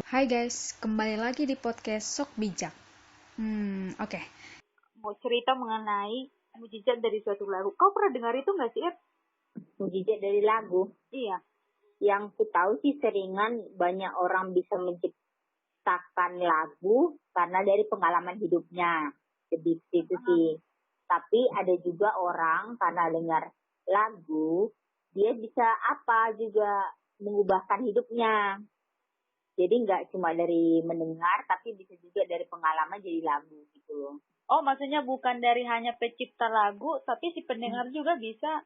Hai guys, kembali lagi di podcast Sok Bijak. Oke. Mau cerita mengenai mujizat dari suatu lagu. Kau pernah dengar itu nggak sih, Ed? Mujizat dari lagu. Iya. Yang ku tahu sih seringan banyak orang bisa menciptakan lagu karena dari pengalaman hidupnya. Jadi itu sih. Tapi ada juga orang karena dengar lagu, dia bisa juga mengubahkan hidupnya. Jadi nggak cuma dari mendengar, tapi bisa juga dari pengalaman jadi lagu gitu loh. Oh, maksudnya bukan dari hanya pencipta lagu, tapi si pendengar juga bisa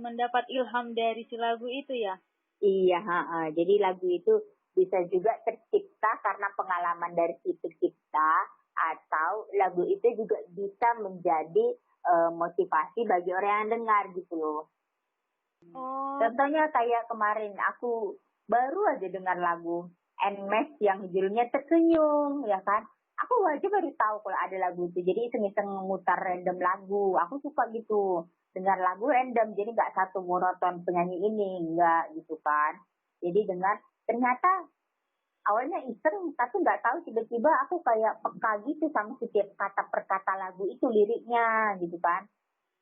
mendapat ilham dari si lagu itu ya? Iya, jadi lagu itu bisa juga tercipta karena pengalaman dari si pencipta, atau lagu itu juga bisa menjadi motivasi bagi orang yang dengar gitu loh. Oh. Contohnya kayak kemarin aku baru aja dengar lagu Nmes yang judulnya Tersenyum, ya kan? Aku aja baru tahu kalau ada lagu itu. Jadi iseng-iseng mutar random lagu. Aku suka gitu. Dengar lagu random. Jadi nggak satu monoton penyanyi ini. Nggak gitu kan. Jadi dengar. Ternyata awalnya iseng. Tapi nggak tahu tiba-tiba aku kayak peka gitu sama setiap kata per kata lagu itu liriknya gitu kan.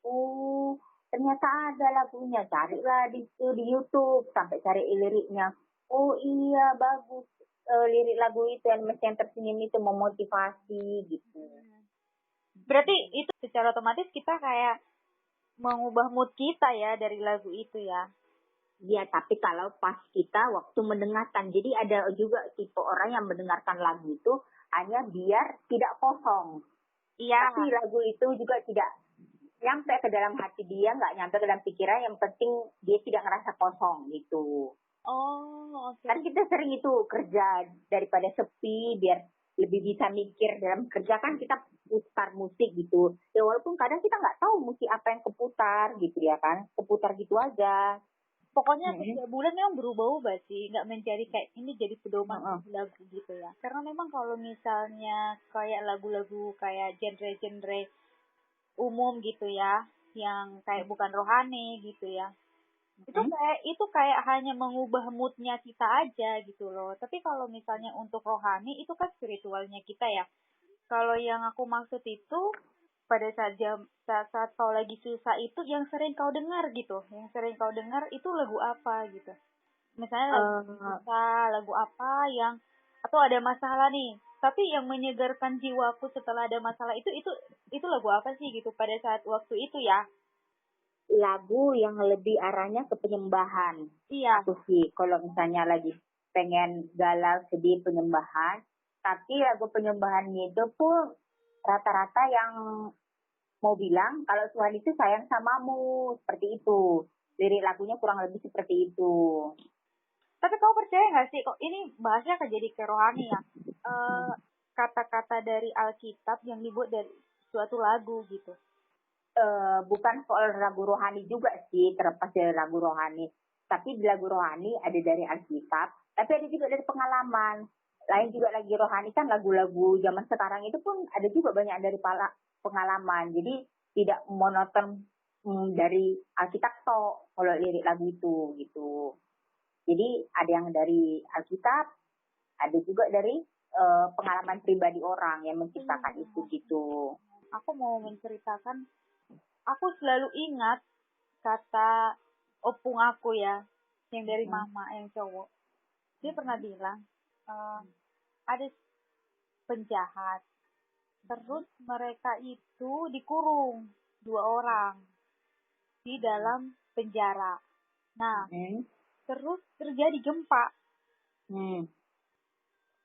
Oh, ternyata ada lagunya. Carilah di YouTube sampai cari liriknya. Oh iya, bagus. Lirik lagu itu yang yang tersenyum itu memotivasi gitu. Berarti itu secara otomatis kita kayak mengubah mood kita ya dari lagu itu ya? Iya, tapi kalau pas kita waktu mendengarkan. Jadi ada juga tipe orang yang mendengarkan lagu itu hanya biar tidak kosong. Iya. Tapi lagu itu juga tidak nyampe ke dalam hati dia, nggak nyampe ke dalam pikiran. Yang penting dia tidak ngerasa kosong gitu. Oh, oke. Kan kita sering itu kerja daripada sepi, biar lebih bisa mikir dalam kerja kan kita putar musik gitu. Ya walaupun kadang kita nggak tahu musik apa yang keputar gitu ya kan, keputar gitu aja. Pokoknya setiap bulan memang berubah-ubah sih, nggak mencari kayak ini jadi pedoman lagu gitu ya. Karena memang kalau misalnya kayak lagu-lagu kayak genre-genre umum gitu ya, yang kayak bukan rohani gitu ya, itu kayak hanya mengubah moodnya kita aja gitu loh. Tapi kalau misalnya untuk rohani itu kan spiritualnya kita ya. Kalau yang aku maksud itu pada saat kau lagi susah itu yang sering kau dengar gitu, yang sering kau dengar itu lagu apa gitu. Misalnya lagu susah, lagu apa yang atau ada masalah nih, tapi yang menyegarkan jiwaku setelah ada masalah itu lagu apa sih gitu pada saat waktu itu ya? Lagu yang lebih arahnya ke penyembahan. Iya. Aku sih kalau misalnya lagi pengen galau sedih penyembahan, tapi lagu penyembahannya itu pun rata-rata yang mau bilang kalau Tuhan itu sayang samamu, seperti itu. Lirik lagunya kurang lebih seperti itu. Tapi kau percaya nggak sih, kok ini bahasnya akan jadi ke rohani ya? Kata-kata dari Alkitab yang dibuat dari suatu lagu gitu. Bukan soal lagu rohani juga sih, terlepas dari lagu rohani. Tapi di lagu rohani ada dari Alkitab, tapi ada juga dari pengalaman. Lain juga lagi rohani kan lagu-lagu zaman sekarang itu pun ada juga banyak dari pengalaman. Jadi tidak monoton dari Alkitab kalau lirik lagu itu gitu. Jadi ada yang dari Alkitab, ada juga dari pengalaman pribadi orang yang menciptakan itu gitu. Aku mau menceritakan, aku selalu ingat kata opung aku ya, yang dari mama yang cowok. Dia pernah bilang, ada penjahat, terus mereka itu dikurung 2 orang di dalam penjara. Nah, terus terjadi gempa.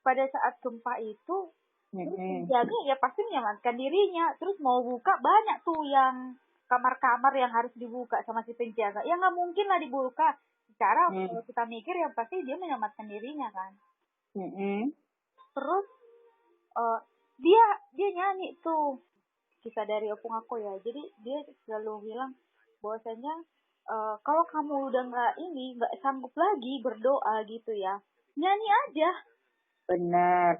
Pada saat gempa itu, penjaga ya pasti menyelamatkan dirinya. Terus mau buka, banyak tuh yang kamar-kamar yang harus dibuka sama si penjaga. Ya nggak mungkin lah dibuka. Secara kalau kita mikir ya pasti dia menyelamatkan dirinya kan. Terus dia nyanyi tuh, kisah dari opung aku ya. Jadi dia selalu bilang bahwasanya kalau kamu udah nggak sanggup lagi berdoa gitu ya, nyanyi aja. Benar.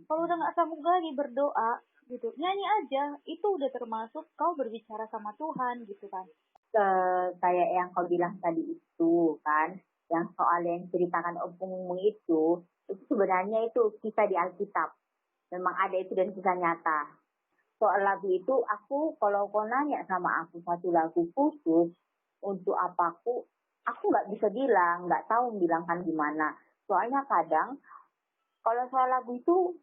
Kalau udah nggak sanggup lagi berdoa gitu, nyanyi aja. Itu udah termasuk kau berbicara sama Tuhan gitu kan. Kayak yang kau bilang tadi itu kan, yang soal yang ceritakan opung itu sebenarnya itu kisah di Alkitab. Memang ada itu dan kisah nyata. Soal lagu itu aku kalau kau nanya sama aku satu lagu khusus untuk apa aku nggak bisa bilang, nggak tahu bilangkan gimana. Soalnya kadang kalau soal lagu itu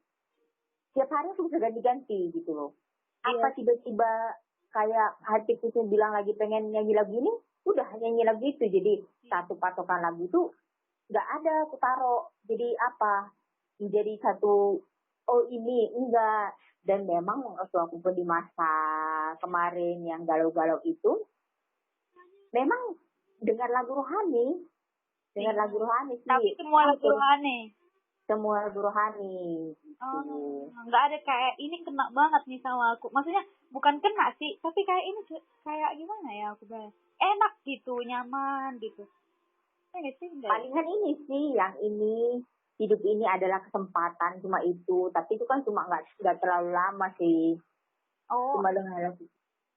tiap hari aku bisa ganti-ganti gitu loh. Apa tiba-tiba kayak hatiku tuh bilang lagi pengen nyanyi lagu ini, udah nyanyi lagu itu. Jadi satu patokan lagu itu nggak ada aku taruh. Jadi apa? Menjadi satu, oh ini enggak. Dan memang waktu aku pun di masa kemarin yang galau-galau itu, memang dengar lagu rohani. Dengar lagu rohani sih. Tapi semua lagu rohani. Semua lagu rohani. Oh, nggak ada kayak ini kena banget nih sama aku. Maksudnya bukan kena sih, tapi kayak ini kayak gimana ya aku bilang. Enak gitu, nyaman gitu. Palingan ini sih, yang ini hidup ini adalah kesempatan cuma itu. Tapi itu kan cuma nggak terlalu lama sih. Oh. Cuma dengan lagu.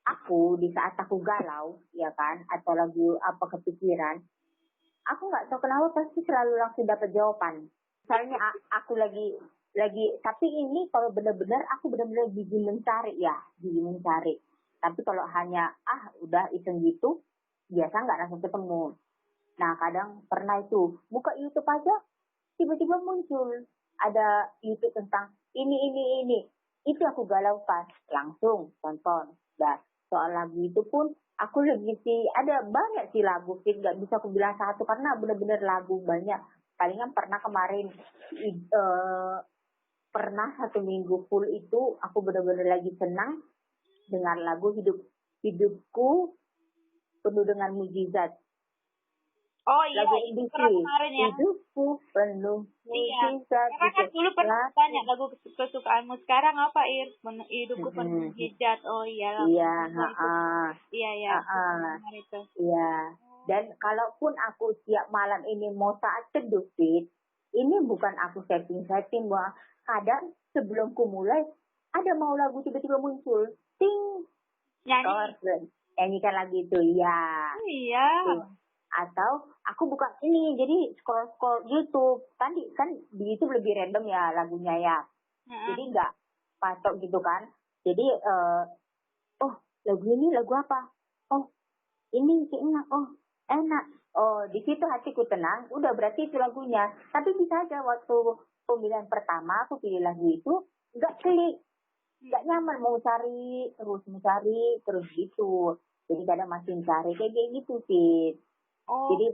Aku di saat aku galau, ya kan, atau lagi apa kepikiran, aku nggak tahu kenapa pasti selalu langsung dapat jawaban. Misalnya aku lagi tapi ini kalau benar-benar aku benar-benar gigi mencari. Tapi kalau hanya udah iseng gitu, biasa nggak langsung ketemu. Nah kadang pernah itu buka YouTube aja, tiba-tiba muncul ada YouTube tentang ini. Itu aku galau pas langsung tonton. Dan soal lagu itu pun aku lebih sih ada banyak sih lagu sih, nggak bisa aku bilang satu karena benar-benar lagu banyak. Palingan pernah kemarin pernah 1 minggu full itu aku benar-benar lagi senang dengar lagu hidupku penuh dengan mukjizat. Oh iya, lagu itu NBC. kemarin ya. Hidupku penuh mukjizat. Karena kan dulu pernah tanya lagu kesukaanmu, sekarang apa hidupku penuh mukjizat. Oh iya lah. Iya. Iya. Dan kalaupun aku tiap malam ini mau saat teduh, ini bukan aku setting bahwa kadang sebelum ku mulai ada mau lagu tiba-tiba muncul, ting, nyanyikan lagi itu, ya. Iya. Atau aku buka ini, jadi scroll YouTube. Tadi kan di YouTube lebih random ya lagunya ya. Jadi nggak patok gitu kan. Jadi lagu ini lagu apa? Oh ini enak. Oh enak. Oh di situ hatiku tenang. Udah berarti itu lagunya. Tapi bisa aja waktu pemilihan pertama aku pilih lagu itu nggak klik, nggak nyaman, mau cari terus gitu. Jadi kadang masih cari kayak gitu sih. Jadi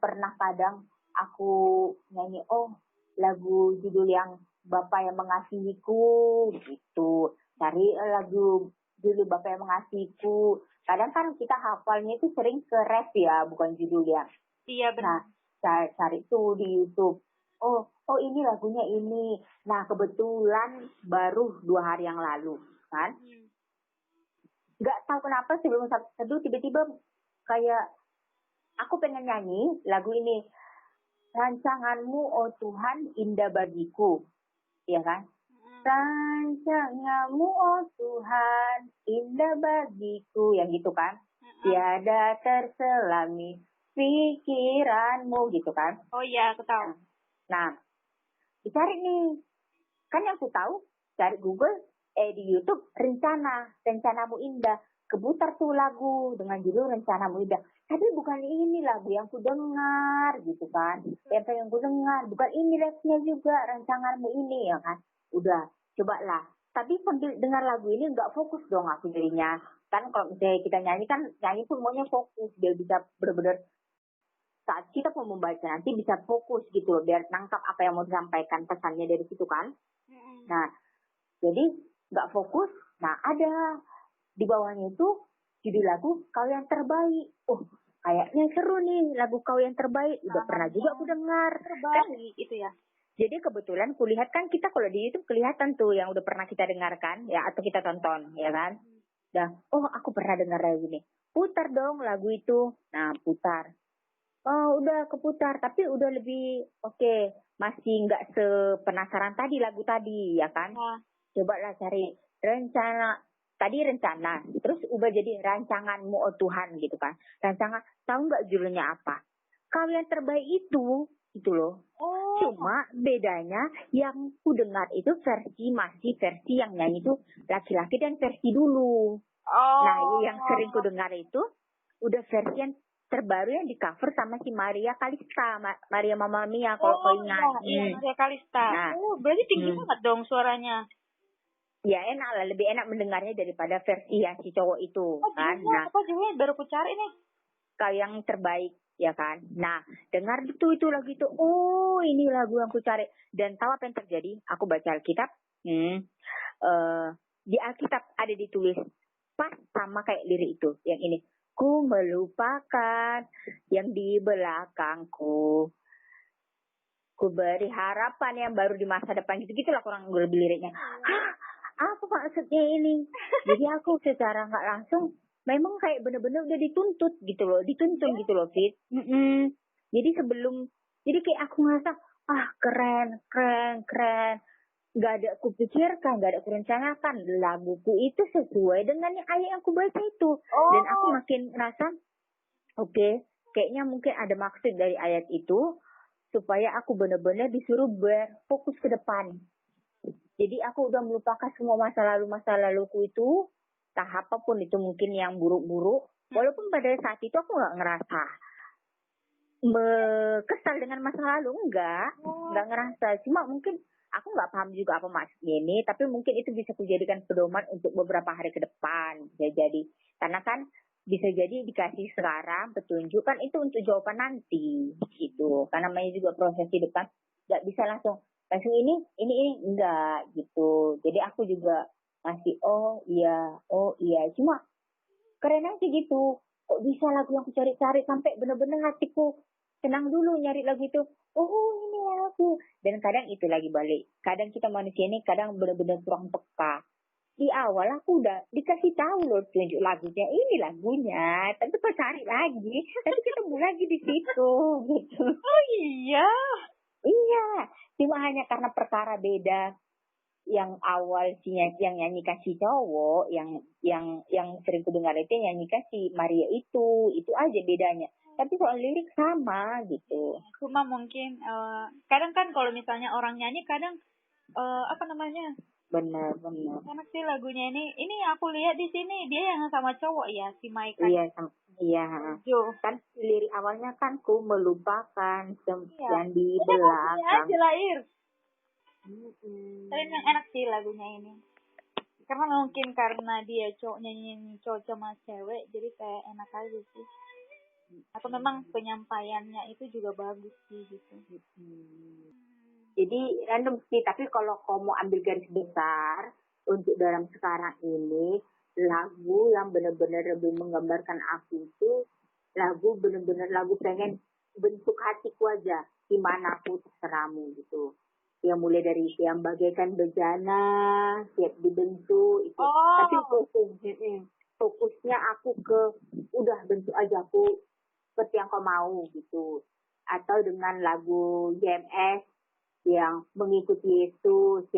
pernah kadang aku nyanyi lagu judul yang Bapa yang Mengasihiku gitu. Cari lagu judul Bapa yang Mengasihiku. Kadang kan kita hafalnya itu sering ke ref ya, bukan judul ya. Iya benar. Nah, cari tuh di YouTube. Oh ini lagunya ini. Nah kebetulan baru 2 hari yang lalu kan. Nggak tahu kenapa sebelum Sabtu tiba-tiba kayak aku pengen nyanyi lagu ini. Rancanganmu, oh Tuhan, indah bagiku. Iya kan? Rancanganmu, oh Tuhan, indah bagiku. Yang gitu kan? Tiada terselami pikiranmu. Gitu kan? Oh iya, aku tahu. Nah, dicari nih. Kan yang aku tahu, cari Google, di YouTube, Rencanamu Indah. Keputar tuh lagu dengan judul Rencanamu Indah. Tapi bukan ini lagu yang ku dengar gitu kan. Yang pengen ku dengar. Bukan ini live-nya juga. Rancanganmu ini ya kan. Udah, cobalah. Tapi sambil dengar lagu ini nggak fokus dong aku jadinya. Kan kalau misalnya kita nyanyi kan, nyanyi tuh maunya fokus. Biar bisa benar-benar saat kita mau membaca nanti bisa fokus gitu loh. Biar nangkap apa yang mau disampaikan pesannya dari situ kan. Nah, jadi nggak fokus. Nah, ada di bawahnya itu judul lagu Kau Yang Terbaik. Oh, kayaknya seru nih lagu Kau Yang Terbaik. Udah pernah juga aku dengar. Terbaik itu ya. Jadi kebetulan kulihat kan kita kalau di YouTube kelihatan tuh yang udah pernah kita dengarkan ya atau kita tonton ya kan. Aku pernah dengar lagu ini. Putar dong lagu itu. Nah, putar. Oh, udah keputar tapi udah lebih oke. Masih nggak sepenasaran tadi lagu tadi ya kan. Cobalah cari rencana. Tadi rencana, terus ubah jadi rancanganmu oh Tuhan gitu kan. Rancangan, tahu nggak judulnya apa? kau yang terbaik itu, gitu loh. Oh. Cuma bedanya yang ku dengar itu masih versi yang nyanyi itu laki-laki dan versi dulu. Oh. Nah, yang sering ku dengar itu udah versi yang terbaru yang di cover sama si Maria Kalista, Maria Mamma Mia kalau kau ingat. Iya, Maria Kalista. Nah, Berarti tinggi banget dong suaranya. Ya enak lah, lebih enak mendengarnya daripada versi yang si cowok itu, kan. Nah, apa juga baru ku cari nih. Kau yang terbaik, ya kan. Nah, dengar itu lagu itu. Oh, ini lagu yang ku cari. Dan tahu apa yang terjadi? Aku baca Alkitab. Di Alkitab ada ditulis pas sama kayak lirik itu. Yang ini. Ku melupakan yang di belakangku. Ku beri harapan yang baru di masa depan. Gitu-gitulah kurang lebih liriknya. Hah? Apa maksudnya ini? Jadi aku secara nggak langsung memang kayak bener-bener udah dituntut gitu loh, dituntun gitu loh, Fit. Jadi jadi kayak aku ngerasa, keren. Nggak ada aku pikirkan, nggak ada aku rencanakan. Laguku itu sesuai dengan yang ayat yang aku baca itu. Dan aku makin ngerasa, oke, kayaknya mungkin ada maksud dari ayat itu, supaya aku bener-bener disuruh berfokus ke depan. Jadi aku udah melupakan semua masa laluku itu, tahap apapun itu mungkin yang buruk-buruk. Walaupun pada saat itu aku nggak ngerasa kesal dengan masa lalu, nggak ngerasa. Cuma mungkin aku nggak paham juga apa maksudnya ini, tapi mungkin itu bisa kujadikan pedoman untuk beberapa hari ke depan. Ya jadi, karena kan bisa jadi dikasih sekarang petunjuk kan itu untuk jawaban nanti gitu. Karena namanya juga proses hidup kan, nggak bisa langsung ini enggak gitu. Jadi aku juga masih oh iya cuma keren aja gitu. Kok bisa lagu yang aku cari-cari sampai bener-bener hatiku tenang dulu nyari lagu itu. Oh ini lagu. Dan kadang itu lagi balik. Kadang kita manusia ini kadang bener-bener kurang peka. Di awal aku udah dikasih tahu loh tunjuk lagunya, ini lagunya. Tapi kok cari lagi, tapi ketemu lagi di situ gitu. Oh iya. Iya, cuma hanya karena perkara beda yang awal yang nyanyikan si cowok, yang sering kudengar itu yang nyanyikan si Maria itu aja bedanya. Tapi soal lirik sama gitu. Cuma mungkin kadang kan kalau misalnya orang nyanyi kadang apa namanya? Benar. Enak sih lagunya ini. Ini aku lihat di sini dia yang sama cowok ya, si Mike. Iya. Kan lirik awalnya kan ku melupakan yang di belakang. Aja lahir. Tapi yang enak sih lagunya ini. Karena mungkin karena dia nyanyiin cowok sama cewek, jadi kayak enak aja sih. Atau memang penyampaiannya itu juga bagus sih gitu. Jadi random sih, tapi kalau kamu ambil garis besar untuk dalam sekarang ini, lagu yang benar-benar lebih menggambarkan aku itu lagu benar-benar lagu pengen bentuk hatiku aja, gimana aku terserahmu gitu. Yang mulai dari yang bagaikan bejana, siap dibentuk itu. Tapi fokusnya aku ke udah bentuk aja aku seperti yang kau mau gitu. Atau dengan lagu JMS yang mengikuti Yesus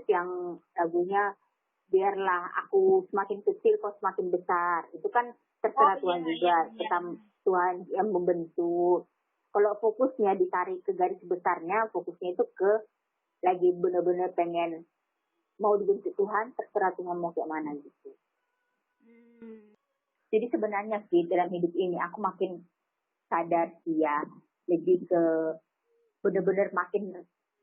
yang lagunya biarlah aku semakin kecil kau semakin besar. Itu kan terserah Tuhan juga, Tuhan yang membentuk. Kalau fokusnya ditarik ke garis besarnya, fokusnya itu ke lagi benar-benar pengen mau dibentuk Tuhan, terserah Tuhan mau kayak mana gitu. Jadi sebenarnya sih dalam hidup ini aku makin sadar sih ya, lebih ke benar-benar makin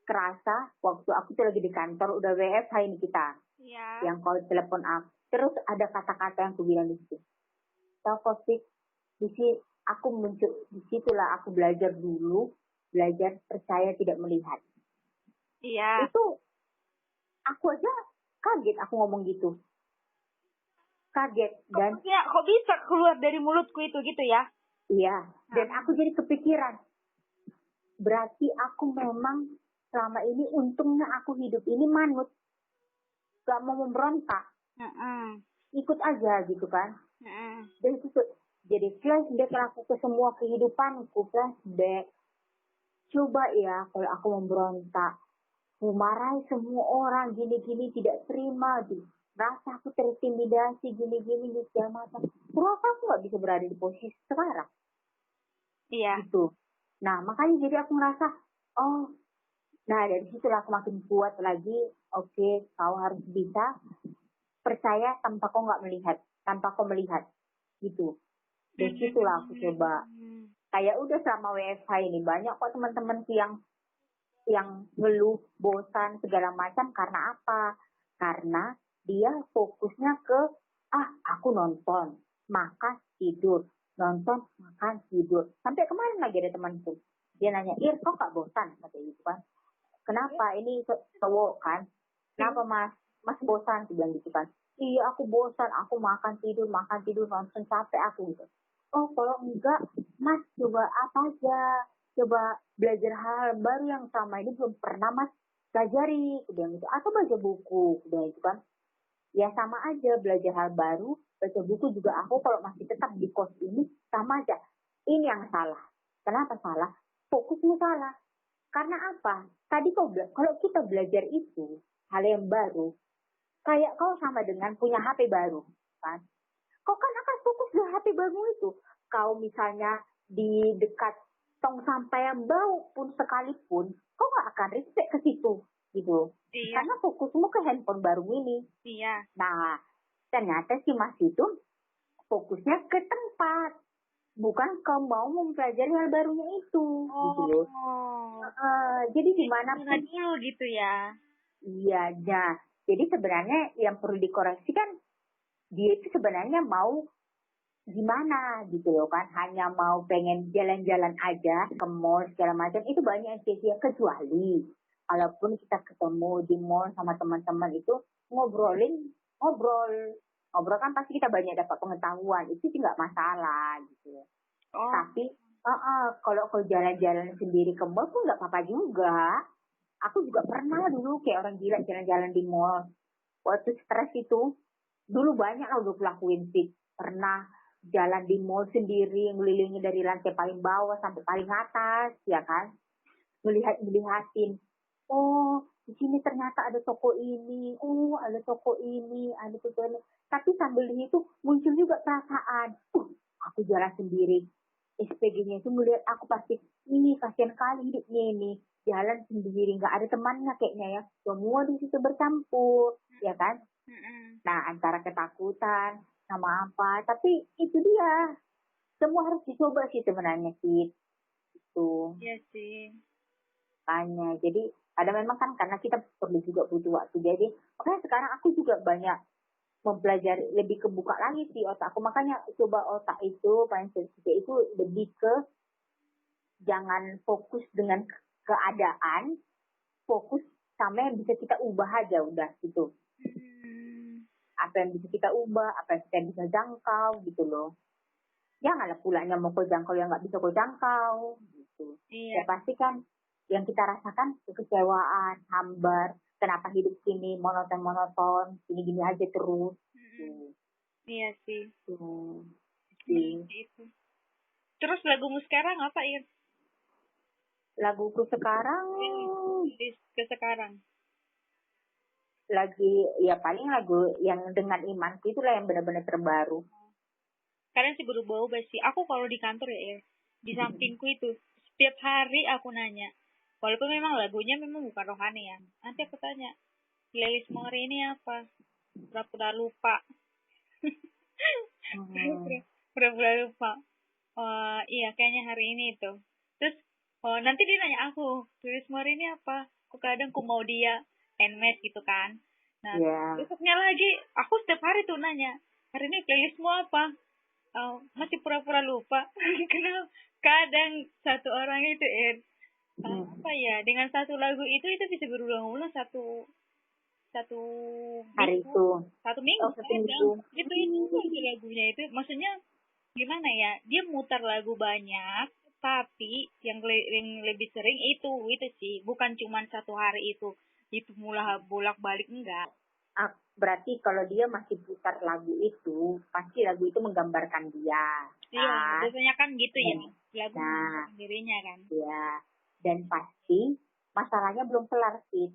kerasa waktu aku tuh lagi di kantor udah WFH ini kita. Iya. Yang kau telepon aku. Terus ada kata-kata yang aku bilang di situ. Tahu Kosik, di situlah aku belajar percaya tidak melihat. Iya. Itu aku aja kaget aku ngomong gitu. Kaget dan kok bisa keluar dari mulutku itu gitu ya? Iya, dan aku jadi kepikiran. Berarti aku memang selama ini untungnya aku hidup ini manut. Gak mau memberontak. Ikut aja gitu kan. Dan itu jadi flashback aku ke semua kehidupanku. Flashback. Coba ya kalau aku memberontak. Memarahi semua orang gini-gini tidak terima. Rasa aku terintimidasi gini-gini segala macam. Kenapa aku gak bisa berada di posisi sekarang? Iya. gitu. Nah, makanya jadi aku ngerasa, oh, nah dari situlah aku makin kuat lagi, oke, kau harus bisa percaya tanpa kau nggak melihat, tanpa kau melihat, gitu. Dari situlah aku coba, kayak udah selama WFH ini, banyak kok teman-teman yang ngeluh, bosan, segala macam, karena apa? Karena dia fokusnya ke, aku nonton, makan, tidur, nonton, makan, tidur. Sampai kemarin lagi ada temanku, dia nanya, kok gak bosan? Katanya gitu kan. Kenapa? Ini cowok kan. Kenapa mas bosan? Dia bilang gitu kan. Iya aku bosan, aku makan tidur, nonton capek aku gitu. Oh kalau enggak, mas coba apa aja, coba belajar hal baru yang sama ini belum pernah mas pelajari, dia bilang gitu. Atau baca buku, dia bilang gitu kan. Ya sama aja, belajar hal baru, baca buku juga aku kalau masih tetap di kos ini sama aja. Ini yang salah. Kenapa salah? Fokusmu salah. Karena apa? Tadi kalau kita belajar itu hal yang baru, kayak kau sama dengan punya HP baru, kan? Kau kan akan fokus di HP baru itu. Kau misalnya di dekat tong sampah yang bau pun sekalipun, kau gak akan respect ke situ, gitu. Iya. Karena fokusmu ke handphone baru ini. Iya. Nah, ternyata si Mas itu fokusnya ke tempat, bukan kau mau mempelajari hal barunya itu, gitu loh. Jadi gimana pun dulu gitu ya. iya, nah, jadi sebenarnya yang perlu dikoreksi kan dia itu sebenarnya mau gimana gitu loh kan, hanya mau pengen jalan-jalan aja ke mall segala macam, itu banyak yang sia-sia. Kecuali kalaupun kita ketemu di mall sama teman-teman itu ngobrol ngobrol kan pasti kita banyak dapat pengetahuan, itu sih nggak masalah gitu. Tapi kalau kau jalan-jalan sendiri ke mall pun nggak apa-apa juga. Aku juga pernah dulu kayak orang gila jalan-jalan di mall. Waktu stres itu, dulu banyak lah udah lakuin sih. Pernah jalan di mall sendiri, ngelilingi dari lantai paling bawah sampai paling atas, ya kan? Ngelihatin. Oh, di sini ternyata ada toko ini. Oh, ada toko ini, ada toko ini. Tapi sambil itu muncul juga perasaan. Aku jalan sendiri. SPG-nya itu melihat aku pasti, ini kasihan kali hidupnya ini. Jalan sendiri, nggak ada temannya kayaknya ya. Semua di situ bercampur, ya kan? Nah, antara ketakutan sama apa. Tapi itu dia. Semua harus dicoba sih sebenarnya sih. Itu. Iya sih. Tanya. Jadi, ada memang kan karena kita perlu juga butuh waktu. Jadi, makanya sekarang aku juga banyak mempelajari, lebih kebuka lagi sih otakku. Makanya coba otak itu, mindset itu lebih ke jangan fokus dengan keadaan, fokus sama yang bisa kita ubah aja udah gitu. Apa yang bisa kita ubah, apa yang kita bisa jangkau gitu loh. Janganlah pulanya mau kau jangkau yang nggak bisa kau jangkau gitu. Iya. Ya pasti kan yang kita rasakan kekecewaan, hambar, kenapa hidup sini monoton, gini-gini aja terus. Iya sih. Gitu. Terus lagumu sekarang apa ya? Laguku sekarang Ke sekarang. lagi ya paling lagu yang dengan imanku itulah yang benar-benar terbaru. Kalian sih berubah-ubah sih. Aku kalau di kantor ya, di sampingku itu setiap hari aku nanya. Walaupun memang lagunya memang bukan rohani ya. Nanti aku tanya, playlist hari ini apa? Pura-pura lupa. Pura-pura lupa. Iya kayaknya hari ini itu. Terus nanti dia nanya aku, playlist hari ini apa? Kadang aku mau dia handmade gitu kan. Nah, besoknya lagi aku setiap hari tuh nanya, hari ini playlistmu apa? Masih pura-pura lupa. Karena kadang satu orang itu apa ya, dengan satu lagu itu bisa berulang-ulang satu hari minggu, itu. satu minggu, Satu minggu. itu aja lagunya itu. Maksudnya gimana ya, dia mutar lagu banyak, tapi yang lebih sering itu sih, bukan cuma satu hari itu mula bolak-balik, enggak. Berarti kalau dia masih putar lagu itu, pasti lagu itu menggambarkan dia. Iya, biasanya kan gitu ya, lagu nah, dirinya kan. Iya, dan pasti masalahnya belum kelar sih.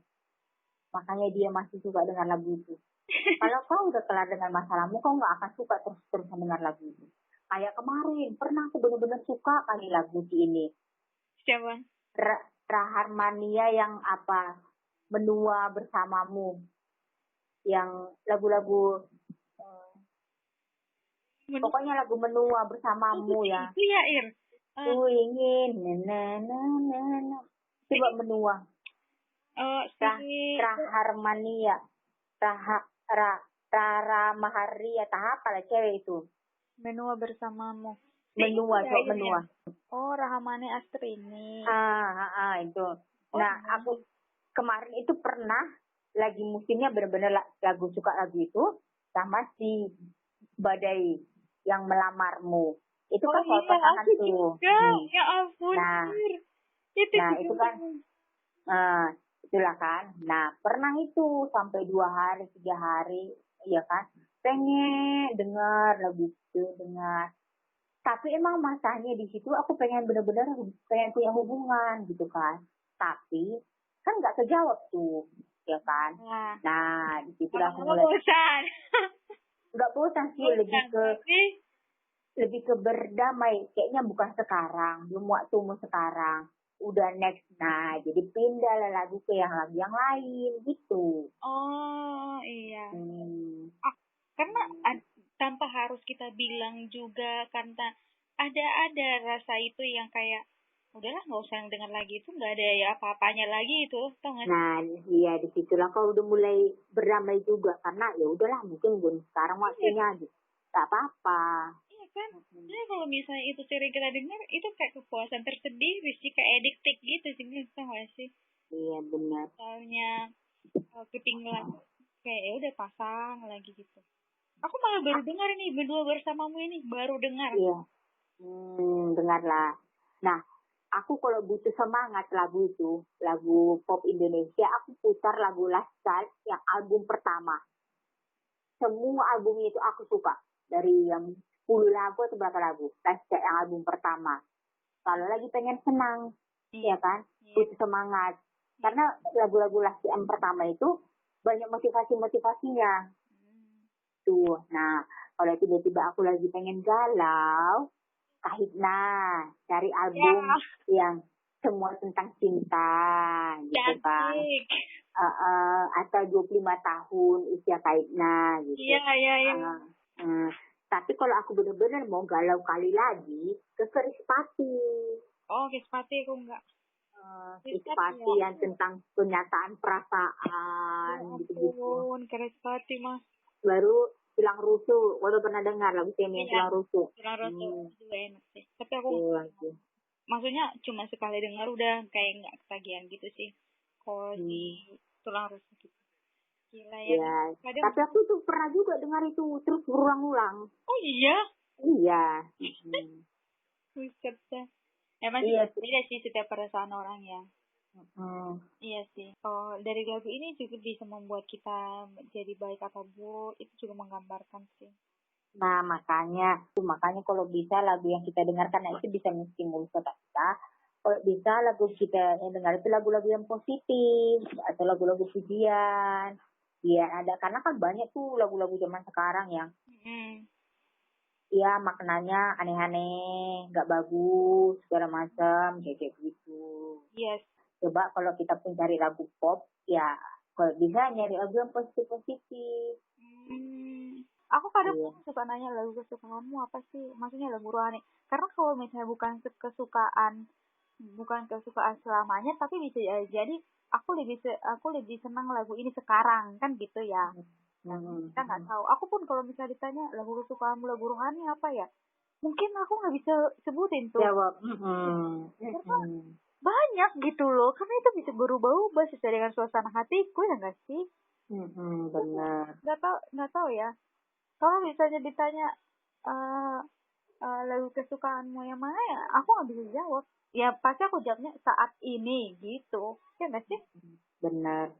Makanya dia masih suka dengan lagu itu. Kalau kau udah kelar dengan masalahmu, kau nggak akan suka terus-terusan dengar lagu itu. Kayak kemarin pernah aku bener-bener suka kali lagu si ini. Siapa? Raharmania yang apa? Menua bersamamu. Yang lagu-lagu pokoknya lagu menua bersamamu ya. Itu ya, Ir. Ku ingin coba menua. Raharmania. Rara Maharia tahap pada cewek itu. Menua bersamamu. Menua, coba menua. Oh, Rahamane Astrini. Itu. Nah, aku kemarin itu pernah lagi musimnya benar-benar suka lagu itu sama si Badai yang Melamarmu. Itu kan soal pasangan tuh. Ya ampun. Nah, itu kan itulah kan. Nah, pernah itu sampai 2 hari, 3 hari, ya kan. Pengen dengar lagu itu, dengar. Tapi emang masanya di situ aku pengen bener-bener pengen punya hubungan gitu kan. Tapi kan nggak terjawab tuh, ya kan. Nah, di situ aku mulai bosan. Nggak bosan sih, lebih ke berdamai. Kayaknya bukan sekarang, belum waktumu sekarang. Udah next. Nah, jadi pindah lah lagu ke yang lain gitu. Oh, iya. Karena tanpa harus kita bilang juga, karena ada rasa itu yang kayak udahlah nggak usah dengar lagi, itu nggak ada ya apa-apanya lagi itu, tau nggak? Nah, iya di situlah kau udah mulai berdamai juga karena ya udahlah mungkin sekarang waktunya gitu. Tak apa-apa. Iya kan? Jadi kalau misalnya itu sering kita dengar, itu kayak kepuasan tersendiri sih, kayak addicted gitu sih, tau nggak sih? Iya benar. Soalnya ketinggalan kayak ya udah pasang lagi gitu. Aku malah baru dengar ini Menua Bersamamu ini, baru dengar. Iya. Dengarlah. Nah, aku kalau butuh semangat lagu itu, lagu pop Indonesia, aku putar lagu Last Child yang album pertama. Semua albumnya itu aku suka. Dari yang 10 lagu atau berapa lagu. Last Child yang album pertama. Kalau lagi pengen senang, ya kan? Butuh semangat. Karena lagu-lagu Last Child yang pertama itu banyak motivasi-motivasinya. Tuh, nah kalau tiba-tiba aku lagi pengen galau, Kahitna cari album yang semua tentang cinta, gitu kan? Atau 25 tahun usia Kahitna, gitu. Iya. Tapi kalau aku benar-benar mau galau kali lagi, ke Kerispati. Oh, Kerispati aku enggak. Kerispati yang tentang penyataan perasaan, gitu-gitu. Kerispati mah. Baru Tulang Rusuk, waduh pernah dengar lagu yang Tulang Rusuk. Tulang Rusuk juga enak sih. Tapi aku maksudnya cuma sekali dengar udah kayak nggak ketagihan gitu sih. Kalau di Tulang Rusuk gitu. Gila ya. Tapi aku tuh pernah juga dengar itu terus berulang-ulang. Oh iya? Iya. Buset dah. Emang beda sih setiap perasaan orang ya. Iya sih. Oh, dari lagu ini juga bisa membuat kita jadi baik atau buruk, itu juga menggambarkan sih. Nah, makanya kalau bisa lagu yang kita dengarkan itu bisa menstimulus otak kita. Kalau bisa lagu kita yang dengar itu lagu-lagu yang positif atau lagu-lagu pujian. Iya, ada karena kan banyak tuh lagu-lagu zaman sekarang yang ya maknanya aneh-aneh, nggak bagus, segala macam kayak gitu. Yes. Coba kalau kita pun cari lagu pop, ya kalau bisa nyari lagu yang positif-positif. Aku kadang suka nanya lagu kesukaanmu apa sih? Maksudnya lagu rohani. Karena kalau misalnya bukan kesukaan selamanya, tapi bisa jadi aku lebih senang lagu ini sekarang kan gitu ya. Kita nggak tahu. Aku pun kalau misalnya ditanya lagu kesukaanmu lagu rohani apa ya? Mungkin aku nggak bisa sebutin tuh. Jawab. Banyak gitu loh, karena itu bisa berubah-ubah sesuai dengan suasana hatiku ya nggak sih? Benar. Nggak tahu ya. Kalau misalnya ditanya lagu kesukaanmu yang mana ya, aku nggak bisa jawab. Ya pasti aku jawabnya saat ini gitu, ya nggak sih? Benar.